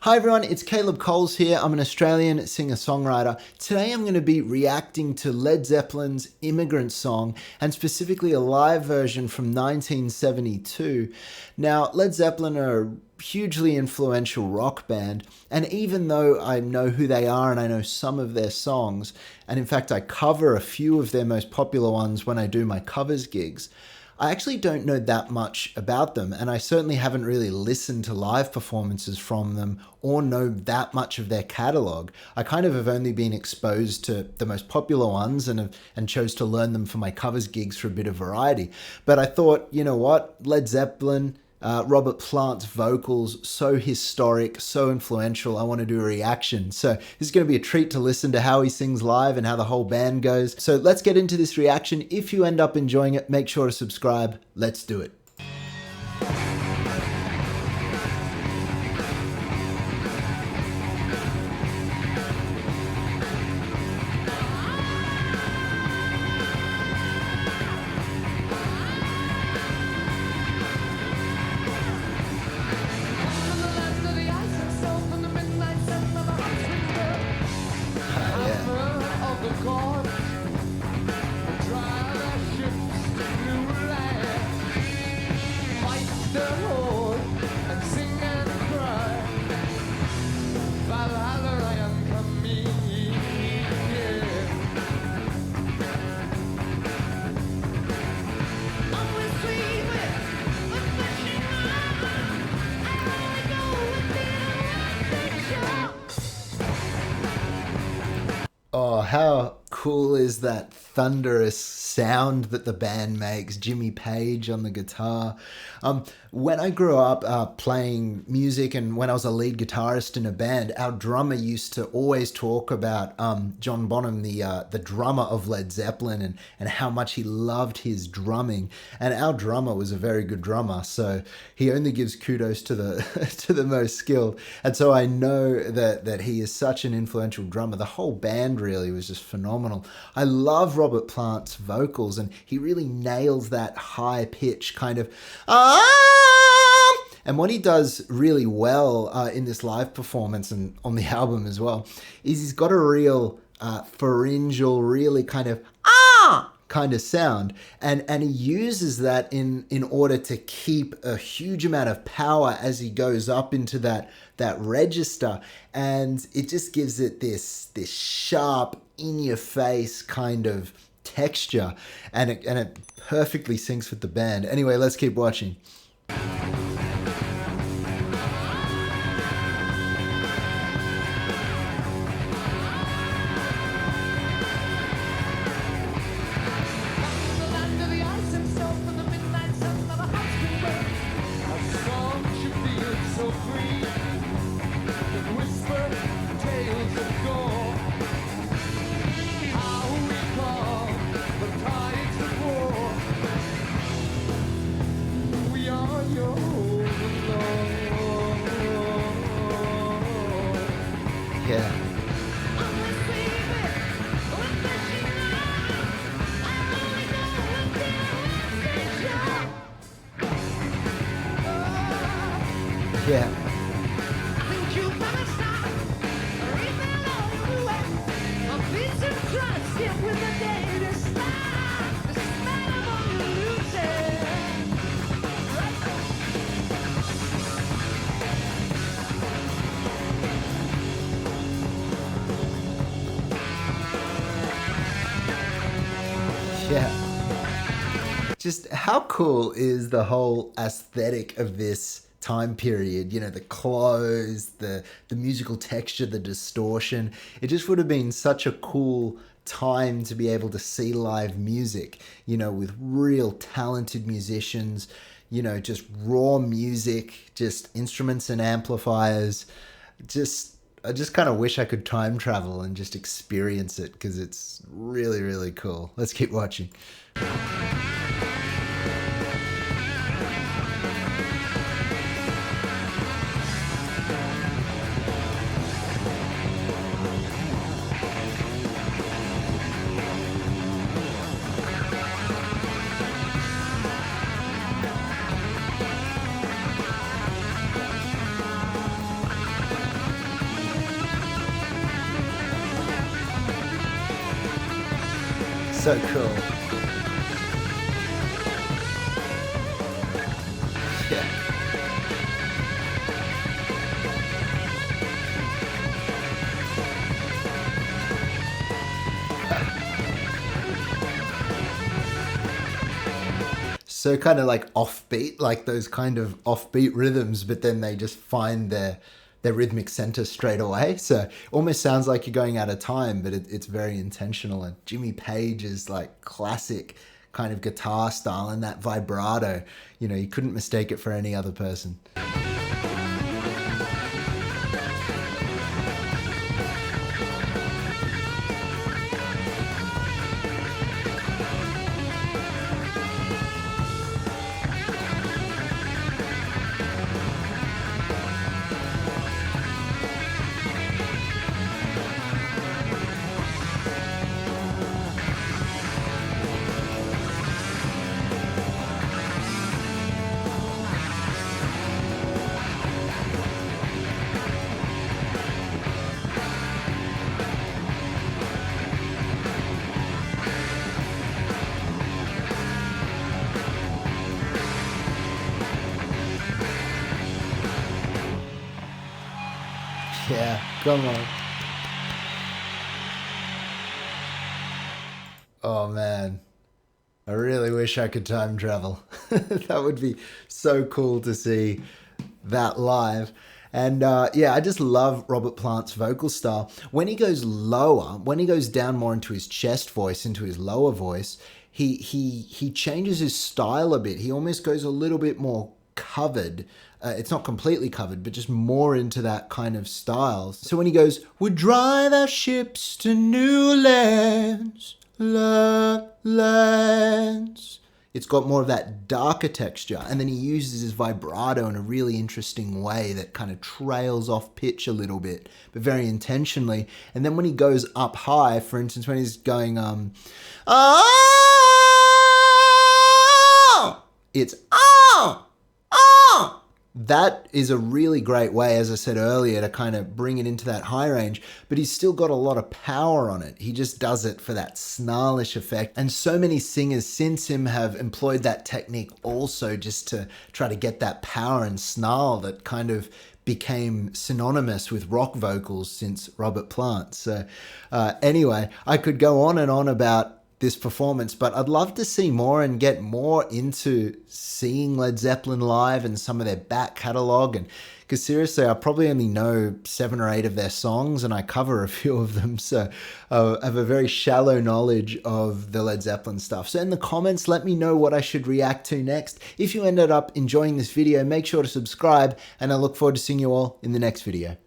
Hi everyone, it's Caleb Coles here. I'm an Australian singer-songwriter. Today I'm going to be reacting to Led Zeppelin's Immigrant song, and specifically a live version from 1972. Now, Led Zeppelin are a hugely influential rock band, and even though I know who they are and I know some of their songs, and in fact I cover a few of their most popular ones when I do my covers gigs, I actually don't know that much about them, and I certainly haven't really listened to live performances from them or know that much of their catalog. I kind of have only been exposed to the most popular ones and chose to learn them for my covers gigs for a bit of variety. But I thought, you know what, Led Zeppelin, Robert Plant's vocals, so historic, so influential, I want to do a reaction. So this is going to be a treat to listen to how he sings live and how the whole band goes. So let's get into this reaction. If you end up enjoying it, make sure to subscribe. Let's do it. Oh, how cool is that thunderous sound that the band makes? Jimmy Page on the guitar. When I grew up playing music and when I was a lead guitarist in a band, our drummer used to always talk about John Bonham, the drummer of Led Zeppelin, and how much he loved his drumming. And our drummer was a very good drummer, so he only gives kudos to the to the most skilled. And so I know that he is such an influential drummer. The whole band really was just phenomenal. I love Robert Plant's vocals, and he really nails that high pitch kind of and what he does really well in this live performance and on the album as well is he's got a real pharyngeal, really kind of kind of sound, and he uses that in order to keep a huge amount of power as he goes up into that register, and it just gives it this sharp, in your face kind of texture, and it perfectly syncs with the band. Anyway, let's keep watching. Yeah. Yeah. Yeah. Just how cool is the whole aesthetic of this time period? You know, the clothes, the musical texture, the distortion. It just would have been such a cool time to be able to see live music, you know, with real talented musicians, you know, just raw music, just instruments and amplifiers. I just kind of wish I could time travel and just experience it, because it's really, really cool. Let's keep watching. So cool. Yeah. So kind of like offbeat, like those kind of offbeat rhythms, but then they just find their rhythmic center straight away. So almost sounds like you're going out of time, but it's very intentional. And Jimmy Page's like classic kind of guitar style and that vibrato, you know, you couldn't mistake it for any other person. Yeah, come on. Oh man, I really wish I could time travel. That would be so cool to see that live. And yeah, I just love Robert Plant's vocal style. When he goes lower, when he goes down more into his chest voice, into his lower voice, he changes his style a bit. He almost goes a little bit more covered. It's not completely covered, but just more into that kind of style. So when he goes, "We drive our ships to new lands, lands," it's got more of that darker texture. And then he uses his vibrato in a really interesting way that kind of trails off pitch a little bit, but very intentionally. And then when he goes up high, for instance, when he's going, it's, that is a really great way, as I said earlier, to kind of bring it into that high range, but he's still got a lot of power on it. He just does it for that snarlish effect. And so many singers since him have employed that technique also just to try to get that power and snarl that kind of became synonymous with rock vocals since Robert Plant. So anyway, I could go on and on about this performance, but I'd love to see more and get more into seeing Led Zeppelin live and some of their back catalog. And because seriously, I probably only know 7 or 8 of their songs and I cover a few of them. So I have a very shallow knowledge of the Led Zeppelin stuff. So in the comments, let me know what I should react to next. If you ended up enjoying this video, make sure to subscribe and I look forward to seeing you all in the next video.